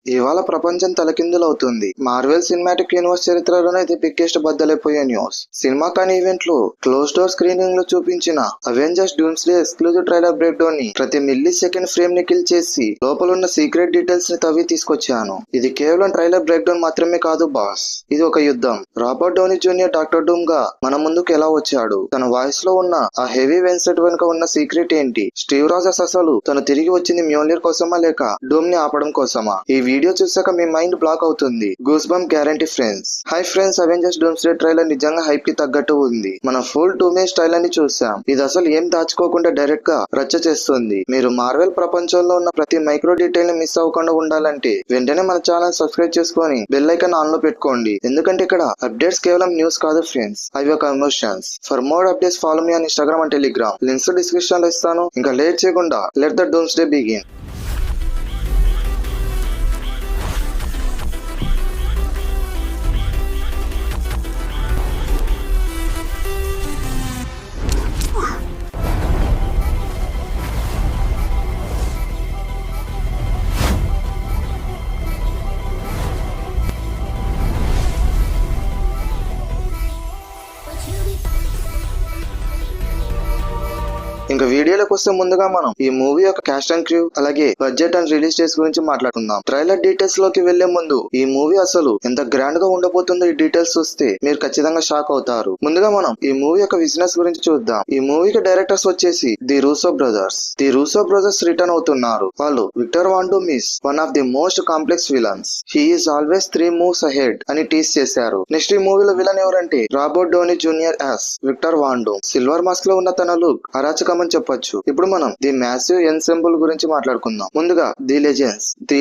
ఇవాళ ప్రపంచం తలకిందులవుతుంది. Marvel cinematic universe చరిత్రలోనే ఇది బిగ్గెస్ట్ బద్దలైపోయే న్యూస్. సినిమా కాని ఈవెంట్ లో క్లోజ్ డోర్ స్క్రీనింగ్ లో చూపించిన Avengers doomsday exclusive trailer break down ని ప్రతి మిల్లీ సెకండ్ ఫ్రేమ్ ని కిల్ చేసి లోపలున్న సీక్రెట్ డీటెయిల్స్ ని తవ్వి తీసుకొచ్చాను. ఇది కేవలం ట్రైలర్ బ్రేక్ డౌన్ మాత్రమే కాదు బాస్, ఇది ఒక యుద్ధం. Robert Downey Junior Doctor Doom గా మన ముందుకు ఎలా వచ్చాడు, తన వాయిస్ లో ఉన్న ఆ హెవీ వెన్సెట్ వెనుక ఉన్న సీక్రెట్ ఏంటి, స్టీవ్ రాజర్స్ అసలు తను తిరిగి వచ్చింది మ్యోల్నిర్ కోసమా లేక డూమ్ ని ఆపడం కోసమా? ఈ వీడియో చూసాక మీ మైండ్ బ్లాక్ అవుతుంది. Goose bump guarantee friends. Hi friends, Avengers Doomsday trailer నిజంగా హైప్ కి తగ్గట్టు ఉంది. మనం ఫుల్ 2 మినిట్స్ ట్రైలర్ ని చూసాం. ఇది అసలు ఏం దాచుకోకుండా డైరెక్ట్ గా రచ్చ చేస్తుంది. మీరు మార్వెల్ ప్రపంచంలో ఉన్న ప్రతి మైక్రో డీటెయిల్ ని మిస్ అవ్వకుండా ఉండాలంటే వెంటనే మన ఛానల్ సబ్స్క్రైబ్ చేసుకొని బెల్ ఐకాన్ ఆన్ లో పెట్టుకోండి. ఎందుకంటే ఇక్కడ అప్డేట్స్ కేవలం న్యూస్ కాదు ఫ్రెండ్స్, అవి ఒక emotions. For more updates follow me on Instagram and Telegram. Links description లో ఇస్తాను. ఇంకా లేట్ చేయకుండా లెట్ ద డూమ్స్డే బిగిన్. ఇంకా వీడియోలోకి వస్తే ముందుగా మనం ఈ మూవీ యొక్క కాస్ట్ అండ్ క్రూ అలాగే బడ్జెట్ అండ్ రిలీజ్ డేట్స్ గురించి మాట్లాడుకుందాం. ట్రైలర్ డీటెయిల్స్ లోకి వెళ్లే ముందు ఈ మూవీ అసలు ఎంత గ్రాండ్ గా ఉండబోతుందో ఈ డీటెయిల్స్ చూస్తే మీరు ఖచ్చితంగా షాక్ అవుతారు. ముందుగా మనం ఈ మూవీ యొక్క బిజినెస్ గురించి చూద్దాం. ఈ మూవీకి డైరెక్టర్స్ వచ్చేసి the Russo brothers. The Russo brothers return అవుతున్నారు. వాళ్ళు Victor Von Doom is one of the most complex villains. He is always 3 moves ahead అని టీస్ చేశారు. నెక్స్ట్ ఈ మూవీలో విలన్ ఎవరంటే Robert Downey Junior as Victor Von Doom. Silver mask లో ఉన్న తన లుక్ అరాచకం అని చెప్పొచ్చు. ఇప్పుడు మనం ది మ్యాసివ్ ఎన్సెంబుల్ గురించి మాట్లాడుకుందాం. ముందుగా ది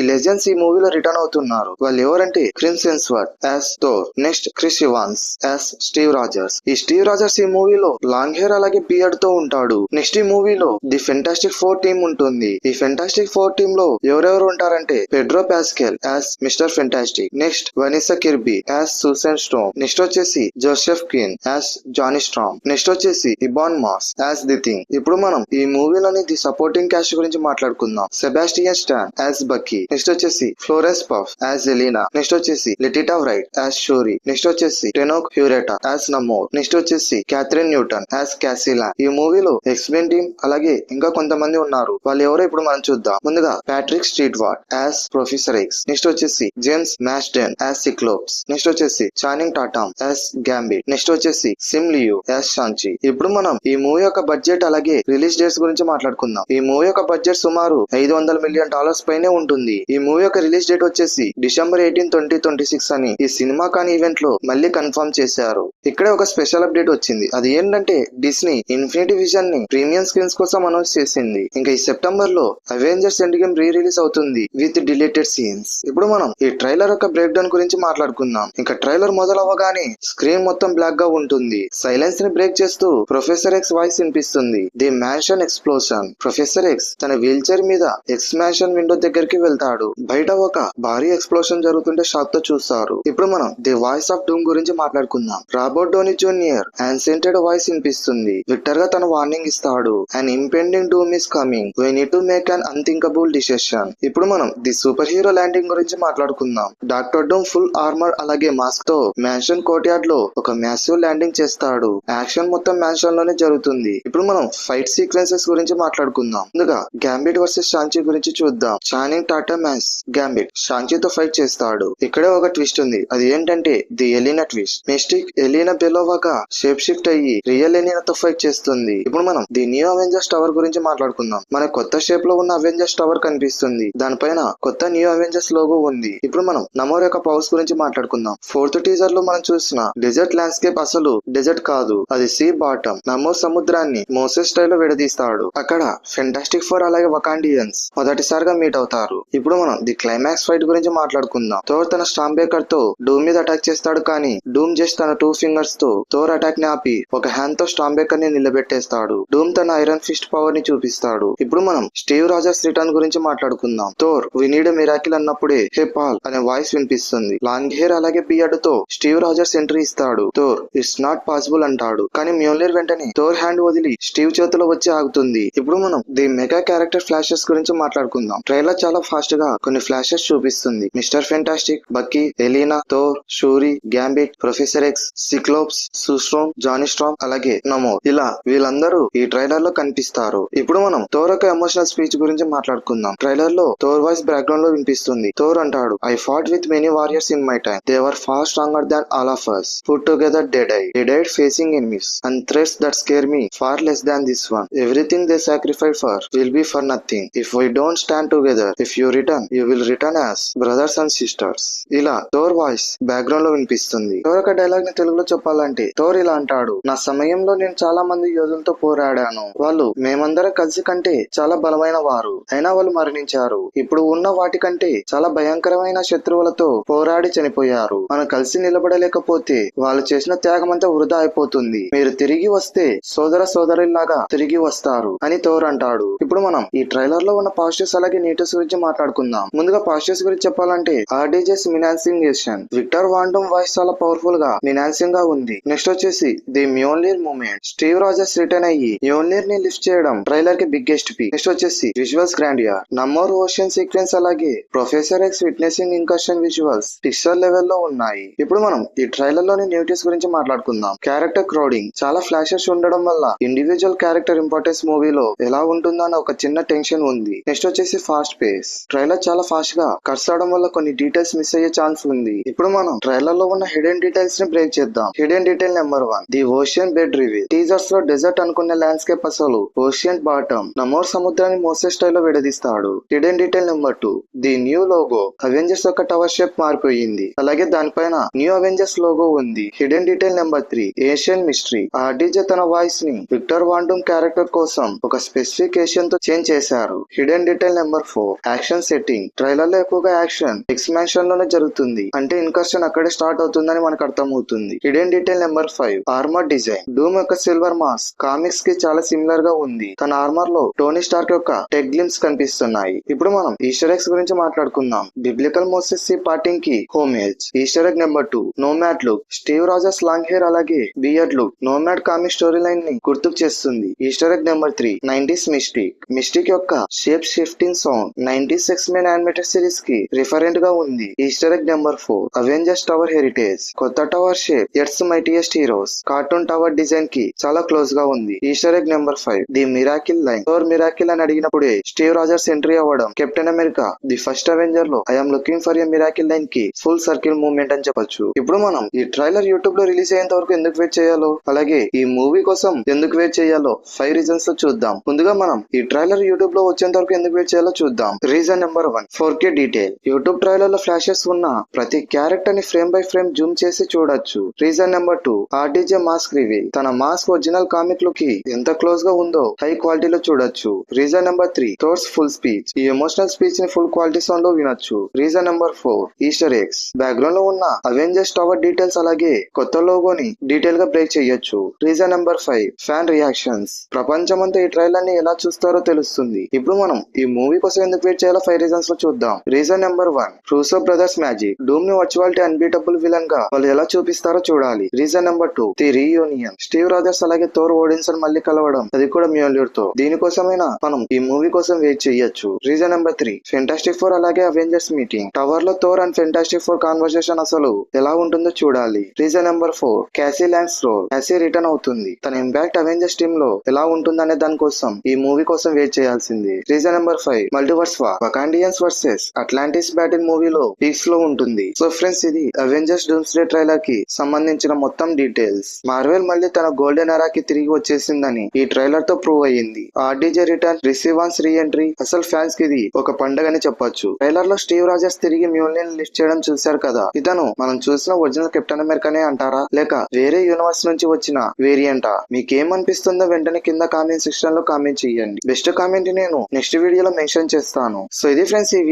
లెజెండ్స్ ఈ మూవీలో రిటర్న్ అవుతున్నారు. వాళ్ళు ఎవరంటే Chris Hemsworth as Thor, next Chris Evans as Steve Rogers. ఈ స్టీవ్ రాజర్స్ ఈ మూవీలో లాంగ్ హెయిర్ అలాగే బియర్డ్ తో ఉంటాడు. నెక్స్ట్ ఈ మూవీలో ది ఫెంటాస్టిక్ 4 టీమ్ ఉంటుంది. ఈ ఫెంటాస్టిక్ 4 టీమ్ లో ఎవరెవరు ఉంటారంటే Pedro Pascal as Mister Fantastic, next Vanessa Kirby as Susan Storm, next వచ్చేసి Joseph Quinn as Johnny Storm, next వచ్చేసి Ebon Moss as the Thing. ఇప్పుడు మనం ఈ మూవీలోని ది సపోర్టింగ్ క్యాస్ట్ గురించి మాట్లాడుకుందాం. Sebastian Stan as Bucky, next వచ్చేసి Florence Pugh as Yelena, next వచ్చేసి Letitia Wright as Shuri, next వచ్చేసి Tenoch Huerta as Namor, next వచ్చేసి క్యాథరిన్ న్యూటన్ యాస్ క్యాసిలా. ఈ మూవీలో ఎక్స్మెన్ టీమ్ అలాగే ఇంకా కొంతమంది ఉన్నారు. వాళ్ళు ఎవరో ఇప్పుడు మనం చూద్దాం. ముందుగా Patrick Stewart as Professor X, next వచ్చేసి James Marsden as Cyclops, next వచ్చేసి Channing Tatum as Gambit, next వచ్చేసి సిమ్ లియు యాస్ షాంచి. ఇప్పుడు మనం ఈ మూవీ యొక్క బడ్జెట్ అలాగే రిలీజ్ డేట్స్ గురించి మాట్లాడుకుందాం. ఈ మూవీ యొక్క బడ్జెట్ సుమారు $500 million పైనే ఉంటుంది. ఈ మూవీ యొక్క రిలీజ్ డేట్ వచ్చేసి డిసెంబర్ 18, 2026 అని ఈ సినిమా కాని ఈవెంట్ లో మళ్ళీ కన్ఫర్మ్ చేశారు. ఇక్కడే ఒక స్పెషల్ అప్డేట్ వచ్చింది. అది ఏంటంటే డిస్నీ ఇన్ఫినిటీ విజన్ ని ప్రీమియం స్క్రీన్స్ కోసం అనౌన్స్ చేసింది. ఇంకా ఈ సెప్టెంబర్ లో Avengers end game re release అవుతుంది విత్ డిలీటెడ్ సీన్స్. ఇప్పుడు మనం ఈ ట్రైలర్ యొక్క బ్రేక్ డౌన్ గురించి మాట్లాడుకుందాం. ఇంకా ట్రైలర్ మొదలవ్వగానే స్క్రీన్ మొత్తం బ్లాక్ గా ఉంటుంది. సైలెన్స్ ని బ్రేక్ చేస్తూ ప్రొఫెసర్ ఎక్స్ వాయిస్ వినిపిస్తుంది. The mansion explosion. Professor X తన వీల్ చైర్ మీద ఎక్స్ మ్యాన్షన్ విండో దగ్గరికి వెళ్తాడు. బయట ఒక భారీ ఎక్స్ప్లోషన్ జరుగుతుంటే షాక్ తో చూస్తారు. ఇప్పుడు మనం ది వాయిస్ ఆఫ్ డూమ్ గురించి మాట్లాడుకుందాం. Robert Downey Junior unaccented voice వినిపిస్తుంది. విక్టర్ గా తన వార్నింగ్ ఇస్తాడు. And impending doom is coming, we need to make an unthinkable decision. ఇప్పుడు మనం ది సూపర్ హీరో ల్యాండింగ్ గురించి మాట్లాడుకుందాం. డాక్టర్ డూమ్ ఫుల్ ఆర్మర్ అలాగే మాస్క్ తో మ్యాన్షన్ కోర్ట్యార్డ్ లో ఒక మ్యాసివ్ ల్యాండింగ్ చేస్తాడు. యాక్షన్ మొత్తం మ్యాన్షన్ లోనే జరుగుతుంది. ఇప్పుడు మనం ఫైట్ సీక్వెన్సెస్ గురించి మాట్లాడుకుందాం. ముందుగా గ్యాంబిట్ వర్సెస్ షాంచి గురించి చూద్దాం. చానింగ్ టాటమ్ యాస్ గ్యాంబిట్ షాంచితో ఫైట్ చేస్తాడు. ఇక్కడే ఒక ట్విస్ట్ ఉంది. అది ఏంటంటే the Yelena twist. Mystique Yelena బెలోవాగా షేప్ షిఫ్ట్ అయ్యి రియల్ ఎలీనాతో ఫైట్ చేస్తుంది. ఇప్పుడు మనం ది న్యూ అవెంజర్స్ టవర్ గురించి మాట్లాడుకుందాం. మన కొత్త షేప్ లో ఉన్న అవెంజర్స్ టవర్ కనిపిస్తుంది. దానిపైన కొత్త న్యూ అవెంజర్స్ లోగో ఉంది. ఇప్పుడు మనం నమోర్ యొక్క పవర్స్ గురించి మాట్లాడుకుందాం. 4th టీజర్ లో మనం చూసిన డెజర్ట్ ల్యాండ్స్కేప్ అసలు డెజర్ట్ కాదు, అది సీ బాటమ్. నమోర్ సముద్రాన్ని మోసెస్ స్టైల్ లో విడదీస్తాడు. అక్కడ ఫెంటాస్టిక్ 4 అలాగే వకాండియన్స్ మొదటిసారిగా మీట్ అవుతారు. ఇప్పుడు మనం ది క్లైమాక్స్ ఫైట్ గురించి మాట్లాడుకుందాం. థోర్ తన స్టాంప్ బ్రేకర్ తో డూమ్ మీద అటాక్ చేస్తాడు. కానీ డూమ్ జస్ట్ తన 2 fingers తో థోర్ అటాక్ ని ఆపి ఒక హ్యాండ్ తో స్టాంప్ బ్రేకర్ ని నిలబెట్టేస్తాడు. డూమ్ తన ఐరన్ ఫిస్ట్ పవర్ ని చూపిస్తాడు. ఇప్పుడు మనం స్టీవ్ రాజర్స్ రిటర్న్ గురించి మాట్లాడుకుందాం. Thor we need a miracle అన్నప్పుడే హే పాల్ అనే వాయిస్ వినిపిస్తుంది. లాంగ్ హెయిర్ అలాగే బియర్డ్ తో స్టీవ్ రాజర్స్ ఎంట్రీ ఇస్తాడు. థోర్ ఇట్స్ నాట్ పాసిబుల్ అంటాడు. కానీ మ్యోల్నిర్ వెంటనే థోర్ హ్యాండ్ వదిలి స్టీవ్ చేతిలో వచ్చి ఆగుతుంది. ఇప్పుడు మనం ది మెగా క్యారెక్టర్ ఫ్లాషెస్ గురించి మాట్లాడుకుందాం. ట్రైలర్ చాలా ఫాస్ట్ గా కొన్ని ఫ్లాషెస్ చూపిస్తుంది. Mister Fantastic, Bucky, Yelena, Thor, Shuri, Gambit, Professor X, Cyclops, Sue Storm, Johnny Storm, అలాగే నమోర్, ఇలా వీళ్ళందరూ ఈ ట్రైలర్ లో కనిపిస్తారు. ఇప్పుడు మనం థోర్ యొక్క ఎమోషనల్ స్పీచ్ గురించి మాట్లాడుకుందాం. ట్రైలర్ లో థోర్ వాయిస్ బ్యాక్గ్రౌండ్ లో వినిపిస్తుంది. థోర్ అంటాడు, I fought with many warriors in my time. They were far stronger than all of us. Put together they died facing enemies and threats that scare me far less than this one. Everything they sacrificed for will be for nothing if we don't stand together. If you return, you will return as brothers and sisters. ఇలా Thor voice background లో వినిపిస్తుంది. Thor యొక్క dialogue ని తెలుగులో చెప్పాలంటే Thor ఇలా అంటాడు, నా సమయంలో నేను చాలా మంది యోధులతో పోరాడాను. వాళ్ళు మేమందరం కలిసి కంటే చాలా బలమైన వారు, అయినా వాళ్ళు మరణించారు. ఇప్పుడు ఉన్న వాటికంటే చాలా భయంకరమైన శత్రువులతో పోరాడి చనిపోయారు. మనం కలిసి నిలబడలేకపోతే వాళ్ళు చేసిన త్యాగం అంతా వృధా అయిపోతుంది. మీరు తిరిగి వస్తే సోదర సోదరులాగా తిరిగి వస్తారు అని థోర్ అంటాడు. ఇప్పుడు మనం ఈ ట్రైలర్ లో ఉన్న పాజిటివ్స్ అలాగే నెగటివ్స్ గురించి మాట్లాడుకుందాం. ముందుగా పాజిటివ్స్ గురించి చెప్పాలంటే ఆర్డీజెస్ మినాన్సింగేషన్. విక్టర్ వాండమ్ వాయిస్ చాలా పవర్ఫుల్ గా మినాన్సింగ్ గా ఉంది. నెక్స్ట్ వచ్చేసి the Mjolnir moment. Steve Rogers return అయ్యి మ్యోల్నీర్ ని లిఫ్ట్ చేయడం ట్రైలర్ కి బిగ్గెస్ట్ పీ. నెక్స్ట్ వచ్చేసి visuals grandeur. Namor ocean sequence అలాగే Professor X witnessing incursion visuals picture level లో ఉన్నాయి. ఇప్పుడు మనం ఈ ట్రైలర్ లోని నెగటివ్స్ గురించి మాట్లాడుకుందాం. Character crowding. చాలా ఫ్లాషెస్ ఉండడం వల్ల ఇండివిజువల్ క్యారెక్టర్ ఇంపార్టెన్స్ మూవీలో ఎలా ఉంటుందో అని ఒక చిన్న టెన్షన్ ఉంది. నెక్స్ట్ వచ్చేసి ఫాస్ట్ పేస్. ట్రైలర్ చాలా ఫాస్ట్ గా కట్స్ అవడం వల్ల కొన్ని డీటెయిల్స్ మిస్ అయ్యే ఛాన్స్ ఉంది. ఇప్పుడు మనం ట్రైలర్ లో ఉన్న హిడెన్ డీటెయిల్స్ ని బ్రేక్ చేద్దాం. Hidden detail number 1, the ocean bed reveal. Teasers లో డెజర్ట్ అనుకునే ల్యాండ్స్కేప్ అసలు ఓషియన్ బాటమ్. నమోర్ సముద్రాన్ని మోసే స్టైల్లో విడదీస్తాడు. Hidden detail number 2, the new logo. Avengers యొక్క టవర్ షేప్ మారిపోయింది, అలాగే దానిపైన న్యూ అవెంజర్స్ లోగో ఉంది. Hidden detail number 3, Asian mystery. RDJ తన వాయిస్ ని విక్టర్ వాండమ్ క్యారెక్టర్ కోసం ఒక స్పెసిఫికేషన్ తో చేంజ్ చేశారు. Hidden detail number 4, action setting. Trailer లో ఎక్కువగా యాక్షన్ ఎక్స్పాన్షన్ లోనే జరుగుతుంది, అంటే ఇన్కర్షన్ అక్కడే స్టార్ట్ అవుతుందని మనకు అర్థమవుతుంది. Hidden detail number 5, armour design. Doom యొక్క సిల్వర్ మాస్క్ కామిక్స్ కి చాలా సిమిలర్ గా ఉంది. తన ఆర్మర్ లో టోనీ స్టార్క్ యొక్క టెక్ గ్లిమ్స్ కనిపిస్తున్నాయి. ఇప్పుడు మనం ఈస్టర్ ఎగ్స్ గురించి మాట్లాడుకుందాం. బిబ్లికల్ మోసెస్ పార్టింగ్ కి homage. Easter egg number 2, Nomad look. Steve Rogers long hair అలాగే beard look Nomad comic story line ని గుర్తుకు చేస్తుంది. Easter egg number 3, 90s Mystique. Mystique యొక్క shape shifting sound 90s X-Men animated series కి referent గా ఉంది. Easter egg number 4, Avengers tower heritage. కొత్త tower shape earths mightiest heroes cartoon tower design కి చాలా క్లోజ్ గా ఉంది. Easter egg number 5, the miracle line. Thor miracle అని అడిగినప్పుడే స్టీవ్ రాజర్స్ ఎంట్రీ అవ్వడం Captain America the first Avenger లో I'm looking for a miracle line కి full circle movement అని చెప్పొచ్చు. ఇప్పుడు మనం ఈ ట్రైలర్ యూట్యూబ్ లో రిలీజ్ అయ్యేంత వరకు ఎందుకు వెయిట్ చేయాలో, అలాగే ఈ మూవీ కోసం ఎందుకు వెయిట్ చేయాలో 5 రీజన్స్ లో చూద్దాం. ముందుగా మనం ఈ ట్రైలర్ యూట్యూబ్ లో వచ్చేంత వరకు ఎందుకు వెయిట్ చేయాలో చూద్దాం. Reason number 1, 4K detail. YouTube trailer లో ఫ్లాషెస్ ఉన్న ప్రతి క్యారెక్టర్ ని ఫ్రేమ్ బై ఫ్రేమ్ జూమ్ చేసి చూడొచ్చు. Reason number 2, RDJ mask reveal. తన మాస్క్ ఒరిజినల్ కామిక్ లుక్ కి ఎంత క్లోజ్ గా ఉందో హై క్వాలిటీలో చూడొచ్చు. Reason number 3, Thor's full speech. ఈ ఎమోషనల్ స్పీచ్ ని ఫుల్ క్వాలిటీ సౌండ్ లో వినొచ్చు. Reason number 4, Easter eggs. Background లో ఉన్న అవెంజర్స్ టవర్ డీటెయిల్స్ అలాగే కొత్త లోగోని డీటెయిల్ గా బ్రేక్ చేయొచ్చు. Reason number 5, fan reactions. ప్రపంచమంతా ఈ ట్రైలర్ ని ఎలా చూస్తారో తెలుస్తుంది. ఇప్పుడు మనం ఈ మూవీ కోసం ఎందుకు వెయిట్ చేయాలో 5 రీజన్స్ లో చూద్దాం. Reason number 1, Russo brothers magic. Doom ని వర్చువాలిటీ అన్బీటబుల్ విలన్ గా వాళ్ళు ఎలా చూపిస్తారో చూడాలి. Reason number 2, the reunion. Steve Rogers అలాగే థోర్ ఓడిన్సన్ మళ్ళీ కలవడం, అది కూడా మ్యోల్నీర్ తో. దీనికోసమైనా మనం ఈ మూవీ కోసం వెయిట్ చేయొచ్చు. రీజన్ నెంబర్ 3, ఫెంటాస్టిక్ ఫోర్ అలాగే అవెంజర్స్ మీటింగ్. టవర్ లో Thor and Fantastic Four conversation అసలు ఎలా ఉంటుందో చూడాలి. Reason number 4, Cassie Lang's role. Cassie return అవుతుంది, తన ఇంపాక్ట్ అవెంజర్స్ టీమ్ లో ఎలా ఉంటుందనే దాని కోసం ఈ మూవీ కోసం వెయిట్ చేయాల్సింది. Reason number 5, multiverse war. Wakandians versus Atlantis battle మూవీలో పీక్స్ లో ఉంటుంది. సో ఫ్రెండ్స్, ఇది అవెంజర్స్ డూమ్స్డే ట్రైలర్ కి సంబంధించిన మొత్తం డీటెయిల్స్. మార్వెల్ మళ్ళీ తన గోల్డెన్ ఎరా కి తిరిగి వచ్చేసిందని ఈ ట్రైలర్ తో ప్రూవ్ అయ్యింది. ఆర్డీజే రిటర్న్, రిసీవాన్స్ రీ ఎంట్రీ అసలు ఫ్యాన్స్ కి ఇది ఒక పండగని చెప్పొచ్చు. ట్రైలర్ లో స్టీవ్ రాజర్స్ తిరిగి మ్యోల్నీర్ లిఫ్ట్ చేయడం చూశారు కదా, ఇతను మనం చూసిన ఒరిజినల్ కెప్టెన్ అమెరికానే అంటారా, లేక వేరే యూనివర్స్ నుంచి వచ్చిన వేరియంటా? మీకేమనిపిస్తుందో వెంటనే కింద కామెంట్ సెక్షన్ లో కామెంట్ చేయండి. బెస్ట్ కామెంట్ నేను నెక్స్ట్ వీడియోలో మెన్షన్ చేస్తాను. సో ఇది ఫ్రెండ్స్ ఈ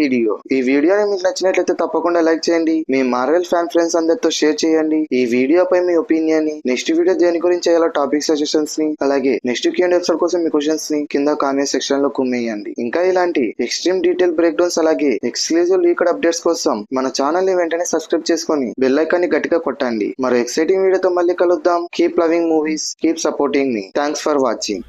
వీడియోని మీకు నచ్చినట్లయితే తప్పకుండా లైక్ చేయండి. మీ మార్వెల్ ఫ్యాన్ ఫ్రెండ్స్ అందరితో షేర్ చేయండి. ఈ వీడియోపై మీ ఒపీనియన్ ని, నెక్స్ట్ వీడియో దేని గురించి చేయాలో టాపిక్ సజెషన్స్ ని, అలాగే నెక్స్ట్ Q&A ఎపిసోడ్ కోసం మీ క్వశ్చన్స్ ని కింద కామెంట్ సెక్షన్ లో కుమ్మేయండి. ఇంకా ఇలాంటి ఎక్స్ట్రీమ్ డీటెయిల్ బ్రేక్ డౌన్స్ అలాగే ఎక్స్క్లూజివ్ లీక్డ్ అప్డేట్స్ కోసం మన ఛానల్ ని వెంటనే సబ్స్క్రైబ్ చేసుకొని బెల్ ఐకాన్ ని గట్టిగా కొట్టండి. మరో ఎక్సైటింగ్ వీడియోతో మళ్ళీ కలుద్దాం. Keep loving movies, keep supporting me. Thanks for watching.